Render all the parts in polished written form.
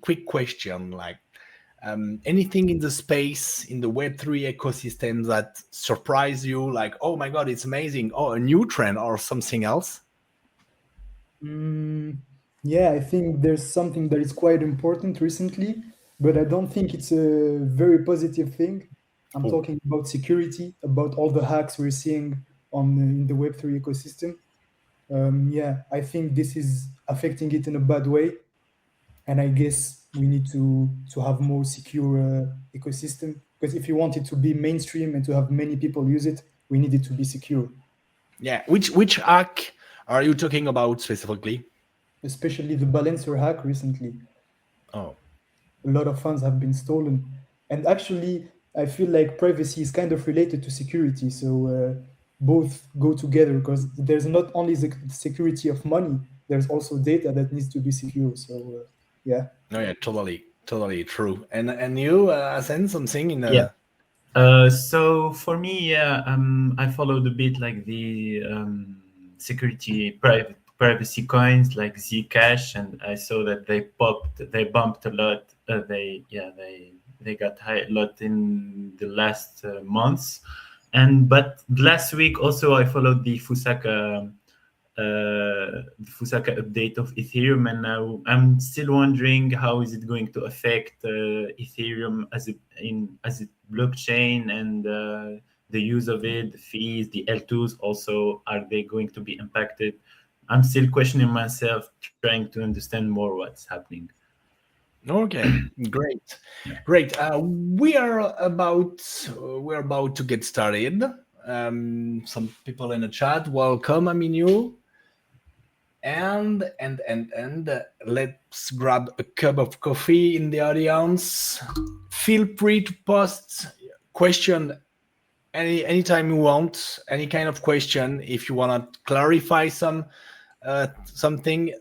quick question, like anything in the space, in the Web3 ecosystem that surprised you, like, oh my God, it's amazing, or a new trend or something else? Yeah, I think there's something that is quite important recently, but I don't think it's a very positive thing. I'm Oh, talking about security, about all the hacks we're seeing on in the Web3 ecosystem. Yeah, I think this is affecting it in a bad way, and I guess we need to have more secure ecosystem, because if you want it to be mainstream and to have many people use it, we need it to be secure. yeah. Which hack are you talking about specifically? Especially the balancer hack recently. Oh, A lot of funds have been stolen. And actually, I feel like privacy is kind of related to security. So both go together, because there's not only the security of money, there's also data that needs to be secure. So yeah. no, yeah, totally true. And you, Hassene, something in Yeah. a So for me, yeah, I followed a bit like the security privacy coins like Zcash, and I saw that they bumped a lot. They got high a lot in the last months, and but last week also I followed the Fusaka update of Ethereum, and now I'm still wondering how is it going to affect Ethereum as a blockchain, and the use of it, the fees, the L2s also, are they going to be impacted? I'm still questioning myself, trying to understand more what's happening. Okay, great, Yeah. great. We're about to get started. Some people in the chat, welcome, Aminu, and let's grab a cup of coffee in the audience. Feel free to post question anytime you want, any kind of question. If you want to clarify something,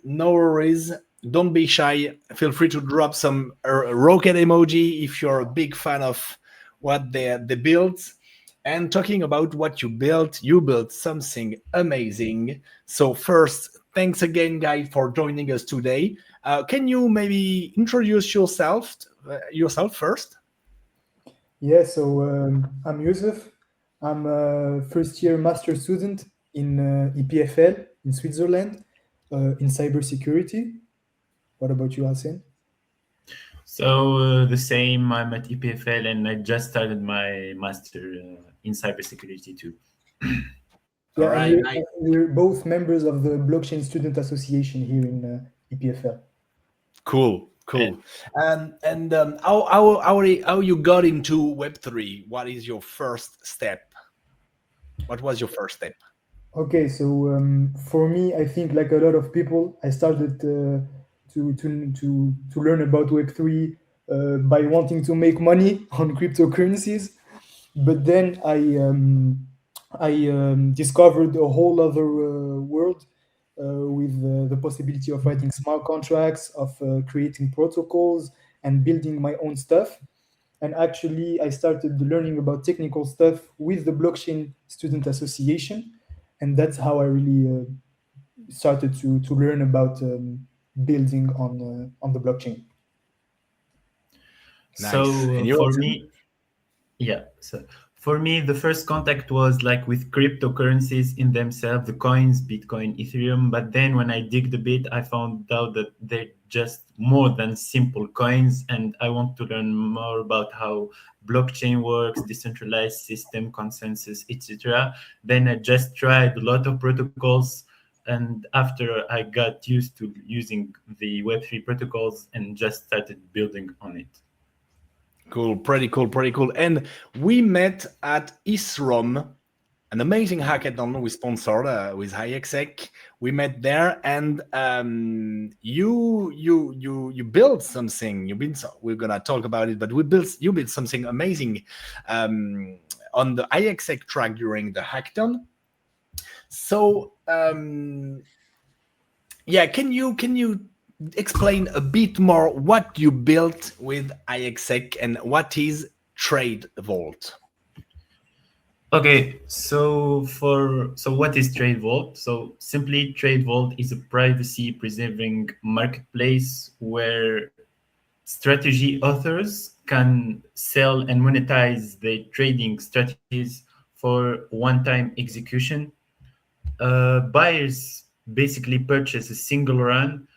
no worries. Don't be shy. Feel free to drop some rocket emoji if you're a big fan of what they built. And talking about what you built something amazing. So first, thanks again, guys, for joining us today. Can you maybe introduce yourself first? Yeah, so I'm Youssef. I'm a first year master student in EPFL in Switzerland in cybersecurity. What about you, Hassene? So the same, I'm at EPFL, and I just started my master in cybersecurity too. All Yeah, and right, nice. we're both members of the Blockchain Student Association here in EPFL. Cool. And how you got into Web3? What is your first step? What was your first step? Okay, so for me, I think like a lot of people, I started to learn about Web3 by wanting to make money on cryptocurrencies, but then I discovered a whole other world with the possibility of writing smart contracts, of creating protocols, and building my own stuff. And actually, I started learning about technical stuff with the Blockchain Student Association, and that's how I really started to learn about building on the blockchain. Nice. So And you, for Hassene? me, yeah. So for me, the first contact was like with cryptocurrencies in themselves, the coins, Bitcoin, Ethereum. But then when I digged a bit, I found out that they're just more than simple coins. And I want to learn more about how blockchain works, decentralized system, consensus, etc. Then I just tried a lot of protocols. And after I got used to using the Web3 protocols and just started building on it. Cool, pretty cool. And we met at ETHRome, an amazing hackathon we sponsored with iExec. We met there, and you built something. We're gonna talk about it, but you built something amazing on the iExec track during the hackathon. So yeah, can you explain a bit more what you built with iExec and what is TradeVault? Okay, so what is TradeVault? So simply, TradeVault is a privacy-preserving marketplace where strategy authors can sell and monetize their trading strategies for one-time execution. Buyers basically purchase a single run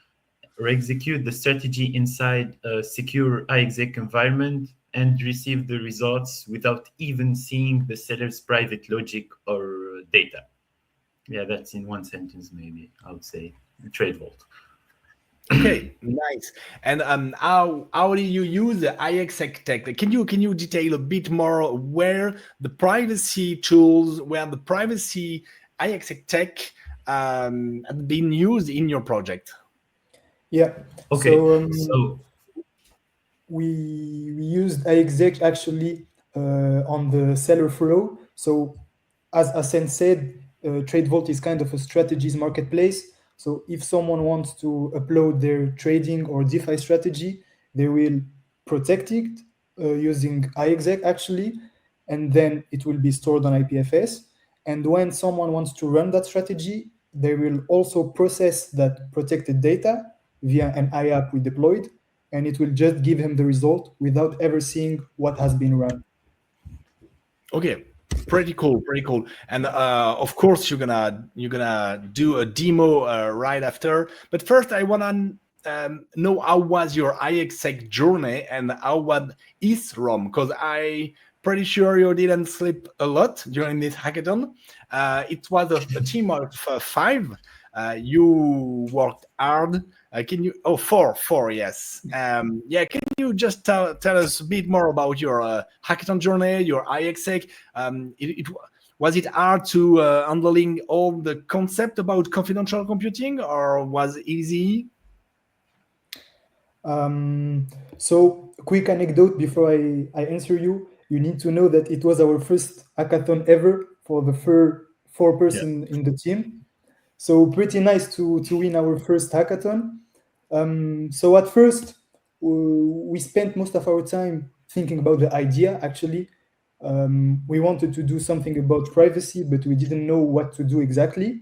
or execute the strategy inside a secure iExec environment and receive the results without even seeing the seller's private logic or data. Yeah, that's in one sentence, maybe I would say TradeVault. Okay, nice. And how do you use the iExec tech? Can you detail a bit more where the privacy tools, where the privacy iExec tech have been used in your project? Yeah. Okay, So so we used iExec actually on the seller flow. So as Hassene said, TradeVault is kind of a strategies marketplace. So if someone wants to upload their trading or DeFi strategy, they will protect it using iExec actually, and then it will be stored on IPFS. And when someone wants to run that strategy, they will also process that protected data via an IApp we deployed, and it will just give him the result without ever seeing what has been run. Okay, pretty cool, pretty cool. And of course, you're gonna do a demo right after. But first, I wanna know how was your iExec journey and how was ETHRome? Because I pretty sure you didn't sleep a lot during this hackathon. It was a team of five. You worked hard. Can you? Oh, four. Yes. Yeah. Can you just tell us a bit more about your hackathon journey, your iExec? Was it hard to handling all the concept about confidential computing, or was it easy? So, quick anecdote before I answer you. You need to know that it was our first hackathon ever for the four yeah, person in the team. So pretty nice to win our first hackathon. So at first, we spent most of our time thinking about the idea. Actually, we wanted to do something about privacy, but we didn't know what to do exactly.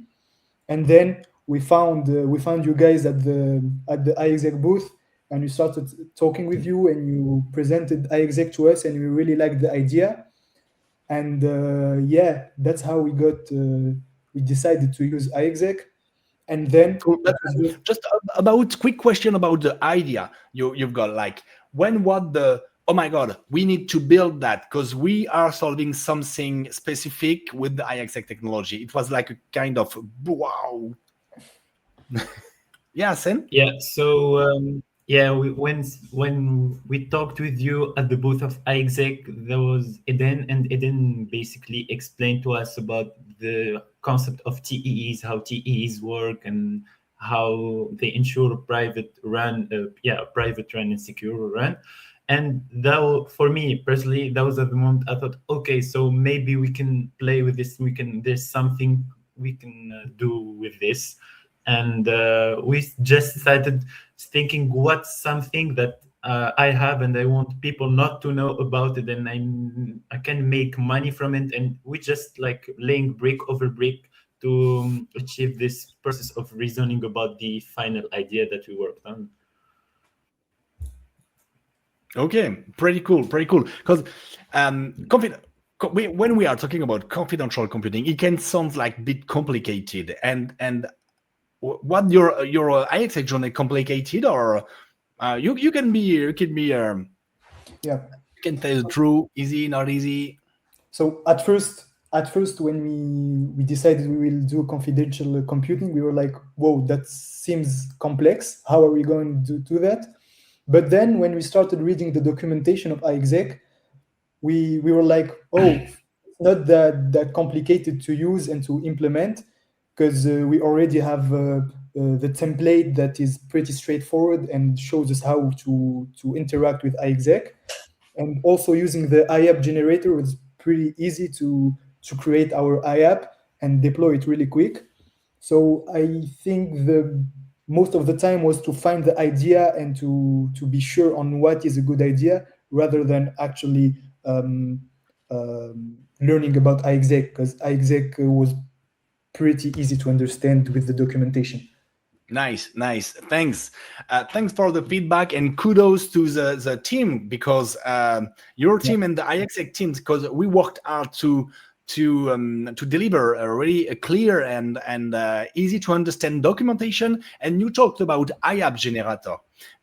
And then we found you guys at the iExec booth, and we started talking with you, and you presented iExec to us, and we really liked the idea. And yeah, that's how we decided to use iExec. And then Cool. But it was just just about quick question about the idea you've got. Like, when what the oh my god, we need to build that because we are solving something specific with the iExec technology. It was like a kind of wow. Yeah, Sen. yeah. So yeah, when we talked with you at the booth of iExec, there was Eden, and Eden basically explained to us about the concept of TEEs, how TEEs work, and how they ensure a private run, a private run and secure run. And for me personally, that was at the moment I thought, okay, so maybe we can play with this. There's something we can do with this. And we just started thinking what's something that I have and I want people not to know about it, and I can make money from it. And we just like laying brick over brick to achieve this process of reasoning about the final idea that we worked on. Okay, pretty cool, pretty cool. Because when we are talking about confidential computing, it can sound like a bit complicated. And what your iExec journey complicated, or you can be yeah. you can tell the truth, easy, not easy. So at first when we decided we will do confidential computing, we were like, whoa, that seems complex. How are we going to do that? But then when we started reading the documentation of iExec, we were like, oh, it's not that complicated to use and to implement, because we already have the template that is pretty straightforward and shows us how to interact with iExec. And also using the IApp generator was pretty easy to create our IApp and deploy it really quick. So I think the most of the time was to find the idea and to be sure on what is a good idea rather than actually learning about iExec, because iExec was pretty easy to understand with the documentation. Nice. Thanks. Thanks for the feedback and kudos to the team, because your team and the iExec teams, because we worked hard to deliver a really clear and easy to understand documentation. And you talked about IAP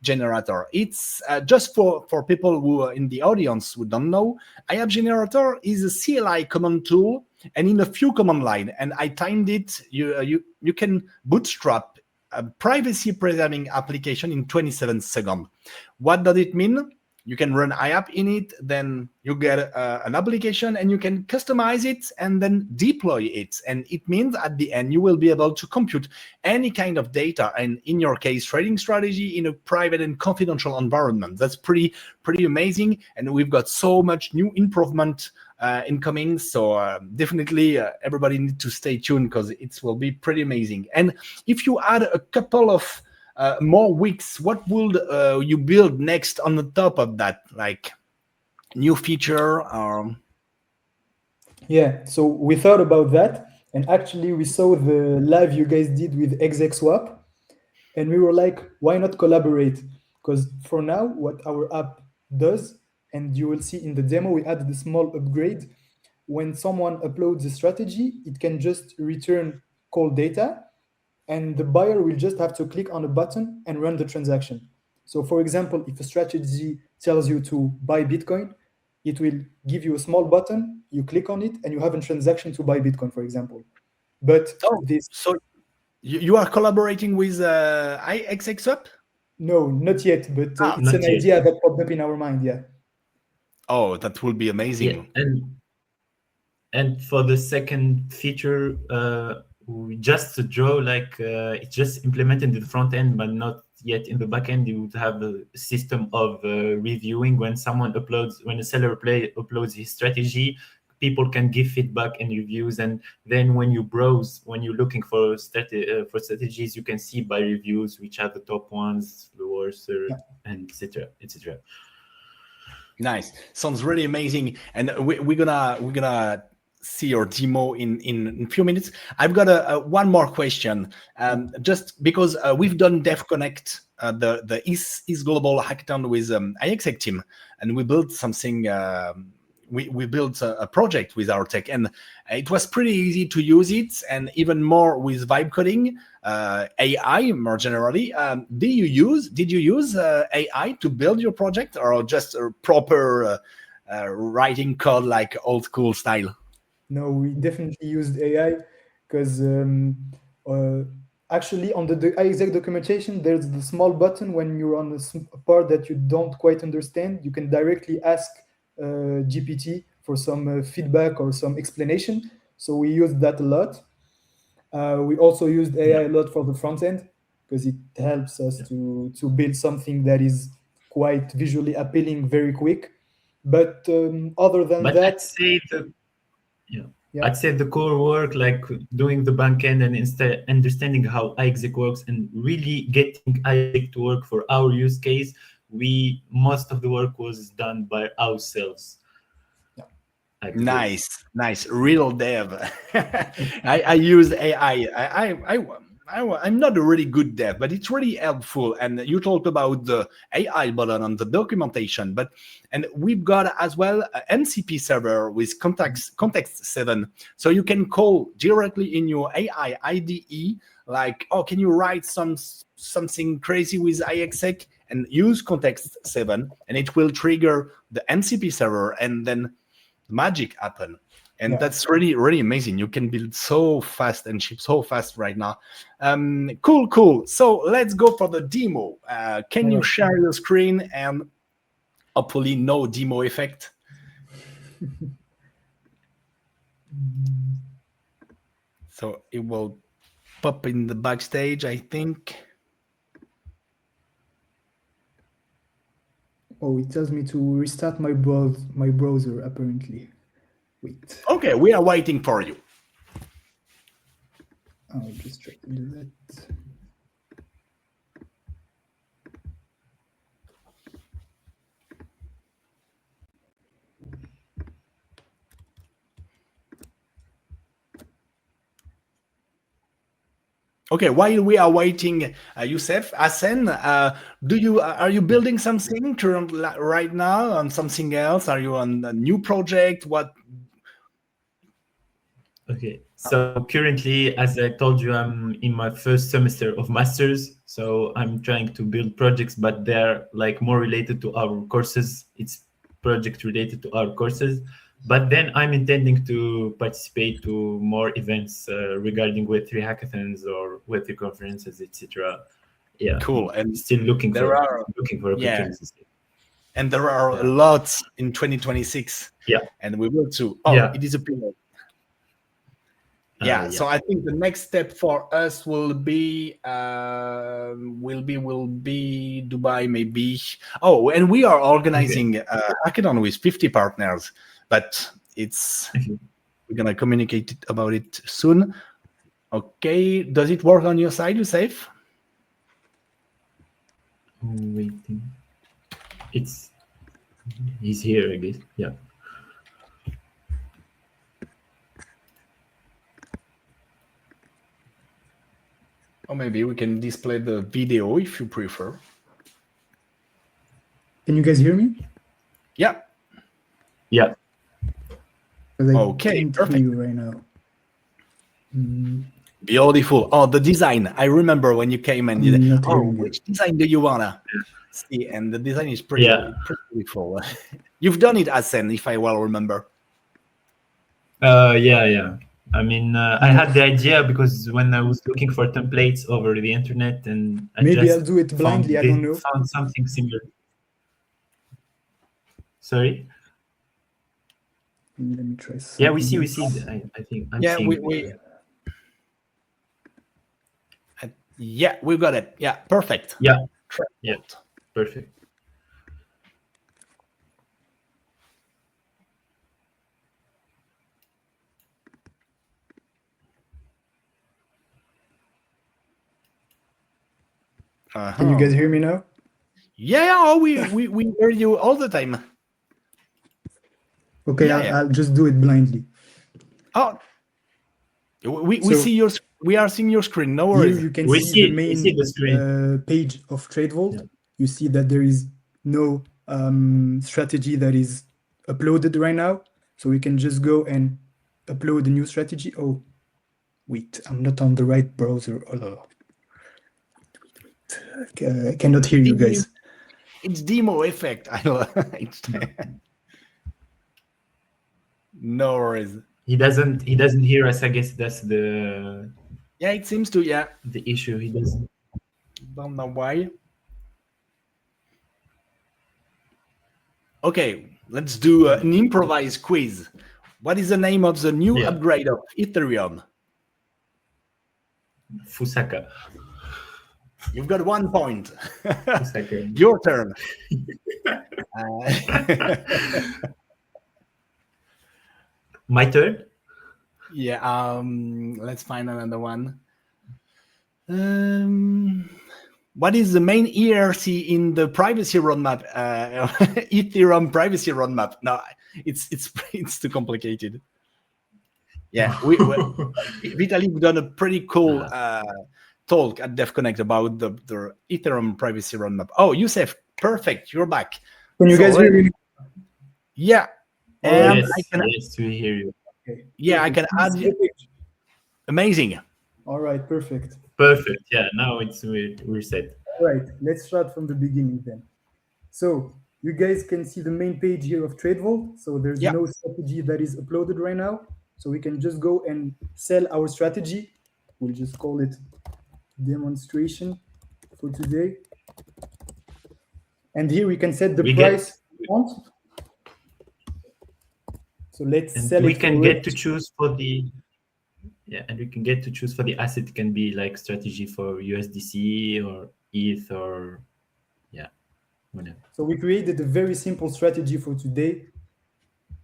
generator. It's just for people who are in the audience who don't know, IAP generator is a CLI command tool, and in a few command line. And I timed it. You can bootstrap a privacy preserving application in 27 seconds. What does it mean? You can run IAP in it, then you get an application and you can customize it and then deploy it. And it means at the end, you will be able to compute any kind of data, and in your case, trading strategy in a private and confidential environment. That's pretty amazing. And we've got so much new improvement incoming. So definitely everybody needs to stay tuned, because it will be pretty amazing. And if you add a couple of more weeks, what would you build next on the top of that, like new feature or? Yeah, so we thought about that, and actually we saw the live you guys did with exec swap, and we were like, why not collaborate? Because for now, what our app does, and you will see in the demo, we added a small upgrade. When someone uploads a strategy, it can just return call data, and the buyer will just have to click on a button and run the transaction. So, for example, if a strategy tells you to buy Bitcoin, it will give you a small button, you click on it, and you have a transaction to buy Bitcoin, for example. But this, So you are collaborating with iExec Swap? no, not yet, but it's Not an yet. idea that popped up in our mind, yeah. Oh, that will be amazing. Yeah, and for the second feature, we just draw like it's just implemented in the front end, but not yet in the back end. You would have a system of reviewing when someone uploads, when a seller uploads his strategy. People can give feedback and reviews, and then when you browse, when you're looking for strategies, you can see by reviews which are the top ones, the worst, and etc. etc. Nice. Sounds really amazing. And we're gonna see your demo in a few minutes. I've got a one more question. Just because we've done Dev Connect, the East Global Hackathon with iExec team, and we built something. We built a project with our tech, and it was pretty easy to use it, and even more with vibe coding, AI more generally. Did you use AI to build your project, or just a proper writing code like old school style? No, we definitely used AI because uh, actually on the iExec documentation, there's the small button when you're on a part that you don't quite understand. You can directly ask GPT for some feedback or some explanation. So we used that a lot. We also used AI a lot for the front end because it helps us to build something that is quite visually appealing very quick. But other than But that, I'd say the core work, like doing the backend and instead understanding how iExec works and really getting iExec to work for our use case, most of the work was done by ourselves. Nice. Real dev. I use AI. I'm not a really good dev, but it's really helpful. And you talked about the AI button on the documentation, and we've got as well an MCP server with context 7, so you can call directly in your AI IDE, like, oh, can you write something crazy with iExec, and use context 7, and it will trigger the MCP server, and then magic happen. And that's really amazing. You can build so fast and ship so fast right now. Cool. So let's go for the demo. Can you share your screen, and hopefully no demo effect? So it will pop in the backstage, I think. Oh, it tells me to restart my browser, apparently. Wait. Okay, we are waiting for you. I'll just try to do that. Okay, while we are waiting, Youssef, Hassene, are you building something right now on something else? Are you on a new project? What? Okay, so currently, as I told you, I'm in my first semester of masters. So I'm trying to build projects, but they're like more related to our courses. It's project related to our courses. But then I'm intending to participate to more events regarding Web3 hackathons or Web3 conferences, etc. Yeah, Cool. And still looking there for are opportunities. and there are a lot in 2026. Yeah, and we will too. Yeah. It is a period. Yeah. So I think the next step for us will be Dubai maybe. Oh, and we are organizing a hackathon with 50 partners, but we're gonna communicate about it soon. Okay, does it work on your side, Youssef? Waiting. He's here, I guess. Yeah. Or maybe we can display the video if you prefer. Can you guys hear me? Yeah. Yeah. Okay, perfect. Hear you right now. Beautiful. Oh, the design. I remember when you came and you said, which design do you wanna see? And the design is pretty beautiful. You've done it, Hassene, if I well remember. Yeah. I mean, I had the idea because when I was looking for templates over the internet, and I'll do it blindly. I don't know. Found something similar. Sorry. Let me try. Yeah, we see. I think. We got it. Yeah, perfect. Yeah, perfect. Can you guys hear me now? Yeah, we hear you all the time. Okay, I'll just do it blindly. Oh, we see your. We are seeing your screen. No worries. Here you can see the main page of TradeVault. Yeah. You see that there is no strategy that is uploaded right now. So we can just go and upload a new strategy. Oh, wait, I'm not on the right browser. I cannot hear you guys. It's demo effect. I know. No worries. He doesn't hear us. I guess that's the. Yeah, it seems to. Yeah, the issue. He doesn't. Don't know why. Okay, let's do an improvised quiz. What is the name of the new upgrade of Ethereum? Fusaka. You've got 1 point. Your turn. My turn? Yeah, let's find another one. What is the main ERC in the privacy roadmap? Ethereum privacy roadmap. No, it's too complicated. Yeah, Vitaly, we've done a pretty cool talk at DevConnect about the Ethereum privacy roadmap. Oh, Youssef, perfect. You're back. Can you guys hear me? Yeah. And yes, we hear you. Okay. Yeah, I can add you. Amazing. All right, perfect. Perfect. Yeah, now we're set. All right, let's start from the beginning then. So you guys can see the main page here of TradeVault. So there's no strategy that is uploaded right now. So we can just go and sell our strategy. We'll just call it demonstration for today. And here we can set the price we want. So let's sell it. We can get to choose for the and we can get to choose for the asset. It can be like strategy for USDC or ETH or whatever. So we created a very simple strategy for today.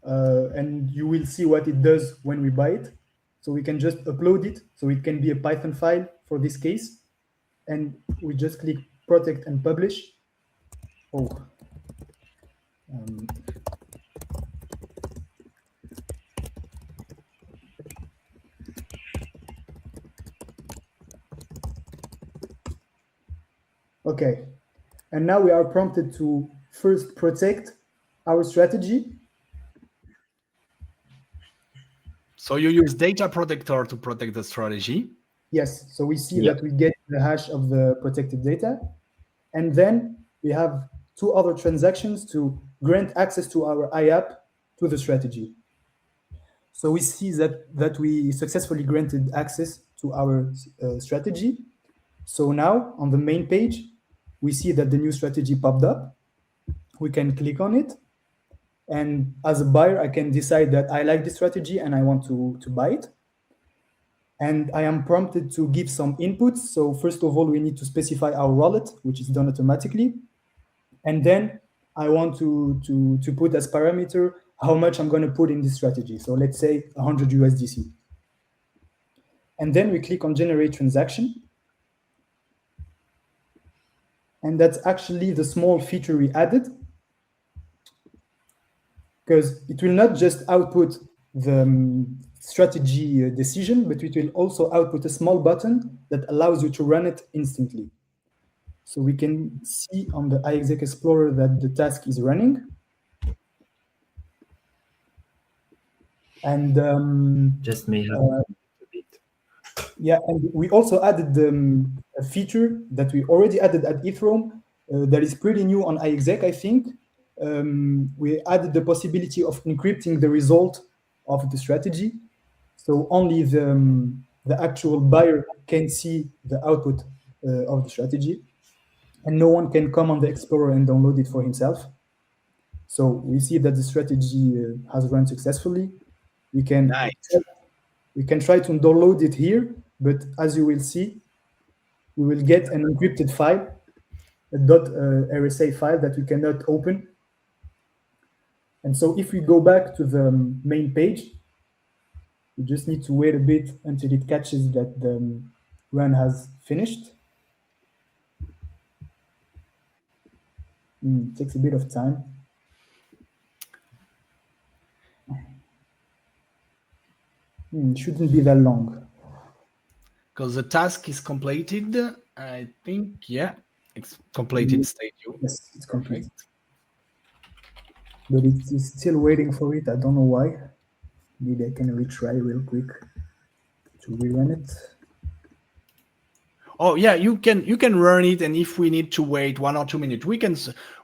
And you will see what it does when we buy it. So we can just upload it. So it can be a Python file for this case. And we just click protect and publish. Okay. And now we are prompted to first protect our strategy. So you use data protector to protect the strategy. Yes. So we see Yeah. that we get the hash of the protected data. And then we have two other transactions to grant access to our IAP to the strategy. So we see that we successfully granted access to our strategy. So now on the main page, we see that the new strategy popped up. We can click on it. And as a buyer, I can decide that I like this strategy and I want to buy it. And I am prompted to give some inputs. So first of all, we need to specify our wallet, which is done automatically. And then I want to put as parameter how much I'm going to put in this strategy. So let's say 100 USDC. And then we click on generate transaction. And that's actually the small feature we added, because it will not just output the strategy decision, but it will also output a small button that allows you to run it instantly. So we can see on the iExec Explorer that the task is running. And Just may have a bit. yeah, and we also added a feature that we already added at ETHRome that is pretty new on iExec, I think. We added the possibility of encrypting the result of the strategy. So only the actual buyer can see the output of the strategy, and no one can come on the Explorer and download it for himself. So we see that the strategy has run successfully. We can try to download it here, but as you will see, we will get an encrypted file, a .rsa file that we cannot open. And so if we go back to the main page, we just need to wait a bit until it catches that the run has finished. It takes a bit of time. It shouldn't be that long. Because the task is completed, I think, yeah, it's completed state U. Yes, it's complete. But it's still waiting for it. I don't know why. Maybe I can retry real quick to rerun it. Oh yeah, you can run it, and if we need to wait 1 or 2 minutes,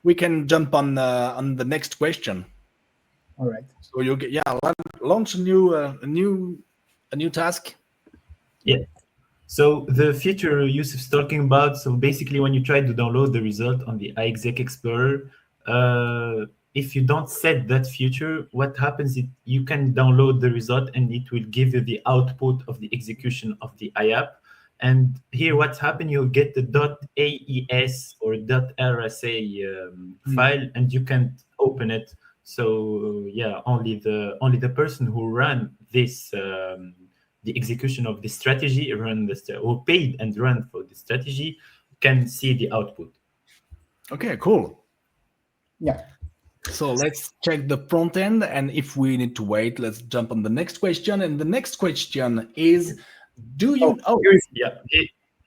we can jump on the next question. All right. So you get launch a new task. Yeah. So the feature Youssef's talking about, so basically when you try to download the result on the iExec Explorer, if you don't set that feature, what happens is you can download the result and it will give you the output of the execution of the IAP. And here what's happened, you get the .aes or .rsa file, and you can't open it. So yeah, only the person who ran this the execution of the strategy, who paid and ran for the strategy, can see the output. Okay, cool. Yeah. So let's check the front end, and if we need to wait, let's jump on the next question. And the next question is, do you...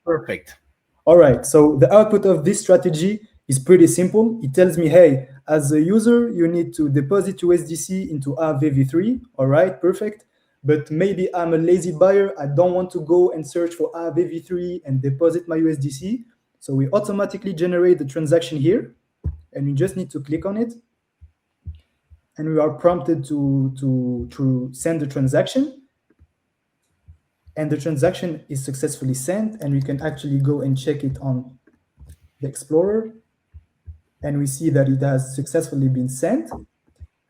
Perfect. All right. So the output of this strategy is pretty simple. It tells me, hey, as a user, you need to deposit USDC into AAVV3. All right, perfect. But maybe I'm a lazy buyer. I don't want to go and search for AAVV3 and deposit my USDC. So we automatically generate the transaction here, and we just need to click on it. And we are prompted to send the transaction. And the transaction is successfully sent, and we can actually go and check it on the Explorer. And we see that it has successfully been sent.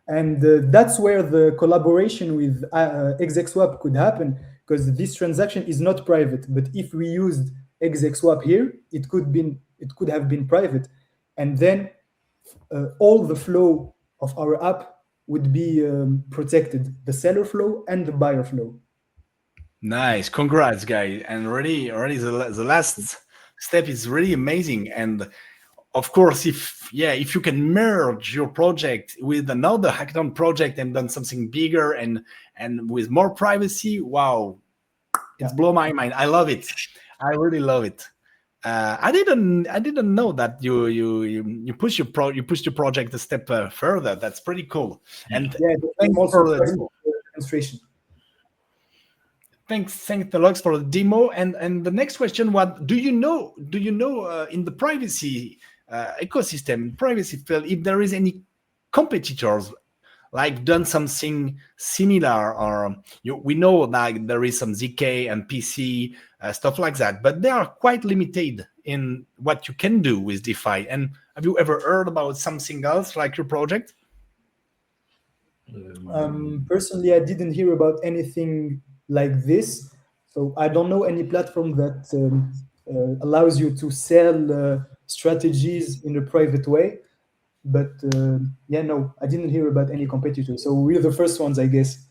And that's where the collaboration with ExecSwap could happen, because this transaction is not private. But if we used ExecSwap here, it could have been private. And then all the flow of our app would be protected, the seller flow and the buyer flow. Nice, congrats, guys! And already the last step is really amazing. And of course, if you can merge your project with another hackathon project and done something bigger and with more privacy, wow, it's blown my mind. I love it. I really love it. I didn't know that you pushed your project a step further. That's pretty cool. And Yeah, thanks also for the demo. demonstration. Thanks the Lux for the demo. And the next question: what do you know? In the privacy ecosystem, privacy field, if there is any competitors like done something similar, or we know like there is some ZK and PC stuff like that, but they are quite limited in what you can do with DeFi. And have you ever heard about something else like your project? Personally, I didn't hear about anything like this, so I don't know any platform that allows you to sell strategies in a private way. But yeah, no, I didn't hear about any competitors. So we're the first ones, I guess.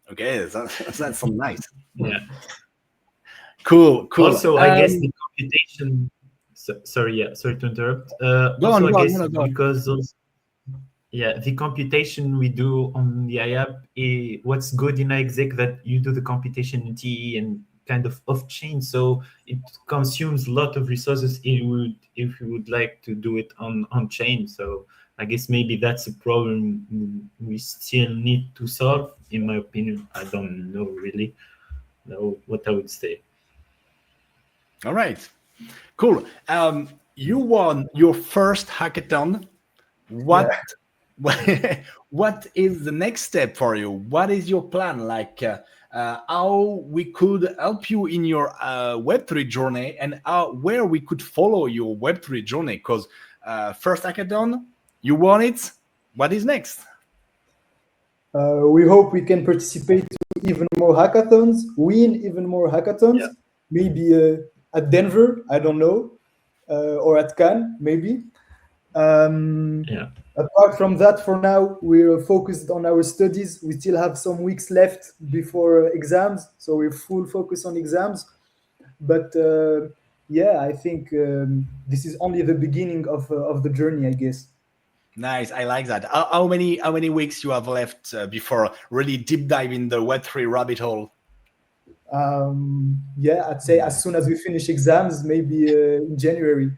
Okay, that's so nice. Yeah. Cool. Also, I guess the computation. Sorry to interrupt. Also, I guess go on. because the computation we do on the IAP, what's good in iExec that you do the computation in TE and kind of off chain, so it consumes a lot of resources. If you would like to do it on chain, so I guess maybe that's a problem we still need to solve. In my opinion, I don't know really know what I would say. All right, cool. You won your first hackathon. What is the next step for you? What is your plan? Like how we could help you in your Web3 journey, and where we could follow your Web3 journey? Because first hackathon, you won it. What is next? We hope we can participate to even more hackathons, win even more hackathons, maybe at Denver, I don't know, or at Cannes, maybe. Apart from that, for now, we're focused on our studies. We still have some weeks left before exams, so we're full focus on exams. But yeah, I think this is only the beginning of the journey, I guess. Nice, I like that. How many weeks you have left before really deep dive in the Web3 rabbit hole? Yeah, I'd say as soon as we finish exams, maybe in January.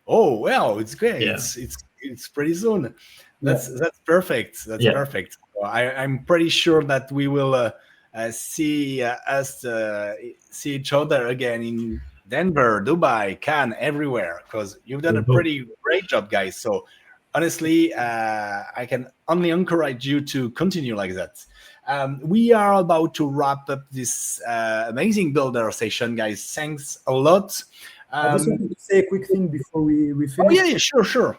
Oh well, it's great. Yeah. It's pretty soon. That's perfect. That's perfect. I'm pretty sure that we will see each other again in Denver, Dubai, Cannes, everywhere, because you've done a pretty great job, guys. So honestly, I can only encourage you to continue like that. We are about to wrap up this amazing builder session, guys. Thanks a lot. I just wanted to say a quick thing before we finish. Oh yeah, sure.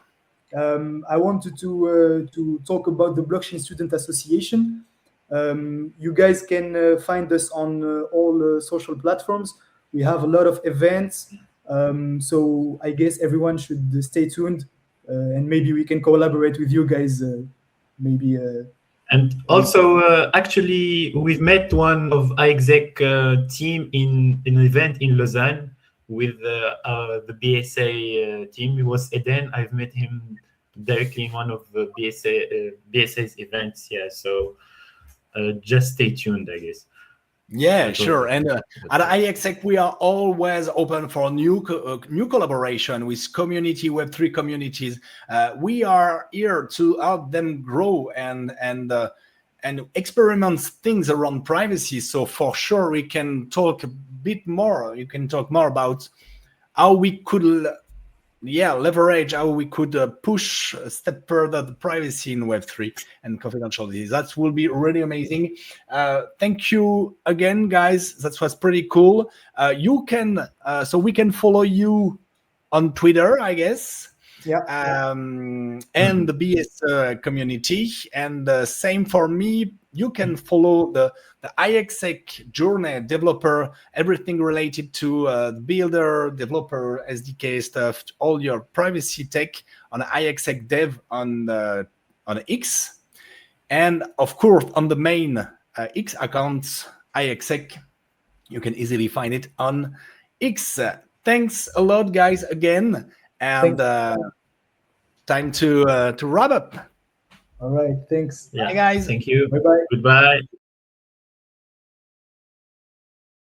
I wanted to talk about the Blockchain Student Association. You guys can find us on all social platforms. We have a lot of events, so I guess everyone should stay tuned, and maybe we can collaborate with you guys. Maybe. And also, actually, we've met one of iExec team in an event in Lausanne with the BSA team. It was Eden. I've met him directly in one of the BSA's events. Yeah, so just stay tuned, I guess. Yeah, sure. And at iExec, we are always open for new collaboration with community, Web3 communities. We are here to help them grow and experiment things around privacy. So for sure, we can talk a bit more. You can talk more about how we could leverage, how we could push a step further the privacy in Web3 and confidentiality. That will be really amazing. Thank you again, guys. That was pretty cool. You can, so we can follow you on Twitter, I guess. Yeah. And the BS community. And same for me. You can follow the iExec journey, developer, everything related to the builder, developer, SDK stuff, all your privacy tech on iExec dev on X. And of course, on the main X account, iExec, you can easily find it on X. Thanks a lot, guys, again. And time to wrap up. All right. Thanks. Yeah. Bye, guys. Thank you. Bye-bye. Goodbye.